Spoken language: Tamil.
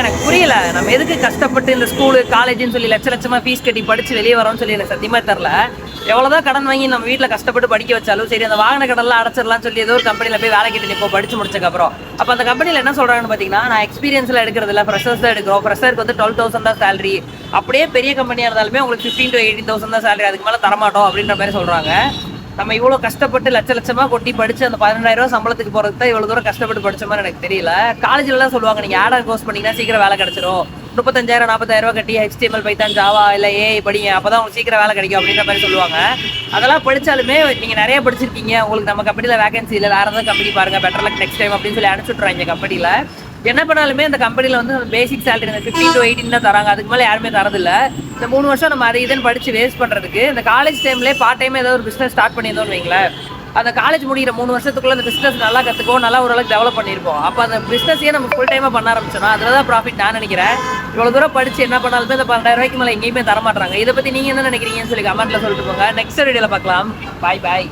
எனக்கு புரியல. நம்ம எதுக்கு கஷ்டப்பட்டு இந்த ஸ்கூலு காலேஜ்னு சொல்லி லட்ச லட்சமா ஃபீஸ் கட்டி படிச்சு வெளியே வரோம்னு சொல்லி எனக்கு சத்தியமா தெரியல. எவ்வளவுதான் கடன் வாங்கி நம்ம வீட்டுல கஷ்டப்பட்டு படிக்க வச்சாலும் சரி, அந்த வாகன கடன்லாம் அடைச்சிடலாம் சொல்லி ஏதோ ஒரு கம்பெனில போய் வேலை கேட்டு இப்போ படிச்சு முடிச்சதுக்கு அப்புறம் அப்ப அந்த கம்பெனில என்ன சொல்றாங்கன்னு பாத்தீங்கன்னா, நான் எக்ஸ்பீரியன்ஸ்ல எடுக்கிறது இல்ல, ஃப்ரெஷர்ஸ் தான் எடுக்கிறோம். ஃப்ரெஷருக்கு வந்து 12,000 தான் சேலரி. அப்படியே பெரிய கம்பெனியா இருந்தாலுமே உங்களுக்கு 15 to 18,000 தான் சேலரி, அதுக்கு மேல தரமாட்டோம் அப்படின்ற மாதிரி சொல்றாங்க. நம்ம இவ்வளவு கஷ்டப்பட்டு லட்ச லட்சமா கொட்டி படிச்சு அந்த 12,000 ரூபாய் சம்பளத்துக்கு போறதுக்கு தான் இவ்வளவு தூரம் கஷ்டப்பட்டு படிச்ச மாதிரி எனக்கு தெரியல. காலேஜ்ல எல்லாம் சொல்லுவாங்க, நீங்க ஆட் கோர்ஸ் பண்ணீங்கன்னா சீக்கிரம் வேலை கிடைச்சிரும், 35,000 40,000 ரூபாய் கட்டி HTML பைத்தான் ஜாவா இல்ல ஏஐ படிங்க, அப்பதான் உங்களுக்கு சீக்கிரம் வேலை கிடைக்கும் அப்படின்ற மாதிரி சொல்லுவாங்க. அதெல்லாம் படிச்சாலுமே நீங்க நிறைய படிச்சிருக்கீங்க, உங்களுக்கு நம்ம கம்பெனில வேகன்சி இல்ல, வேற ஏதாவது கம்பெனி பாருங்க, பெட்டர் லக் நெக்ஸ்ட் டைம் அப்படின்னு சொல்லி அனுப்பிச்சுட்றாங்க கம்பெனில. என்ன பண்ணாலுமே அந்த கம்பெனில வந்து பேசிக் சேலரி 15 to 18 தான் தராங்க, அதுக்கு மேலே யாருமே தரதில்ல. இந்த 3 வருஷம் நம்ம அதை இதுன்னு படிச்சு வேஸ்ட் பண்றதுக்கு இந்த காலேஜ் டைம்லேயே பார்ட் டைம் ஏதாவது ஒரு பிசினஸ் ஸ்டார்ட் பண்ணியிருந்தோம்னு வைங்களேன், அந்த காலேஜ் முடிகிற 3 வருஷத்துக்குள்ள அந்த பிசினஸ் நல்லா கற்றுக்குவோம், நல்லா ஓரளவுக்கு டெவலப் பண்ணியிருப்போம். அப்போ அந்த பிசினஸையே நம்ம ஃபுல் டைமாக பண்ண ஆரம்பிச்சோம்னா அதில் தான் ப்ராஃபிட் நான் நினைக்கிறேன். இவ்வளோ தூரம் படிச்சு என்ன பண்ணாலுமே இந்த 12,000 ரூபாய்க்கு மேலே எங்கேயுமே தர மாட்டாங்க. இதை பற்றி நீங்கள் என்ன நினைக்கிறீங்கன்னு சொல்லி கமெண்ட்ல சொல்லிட்டு போங்க. நெக்ஸ்ட் வீடியோவில் பார்க்கலாம். பாய் பாய்.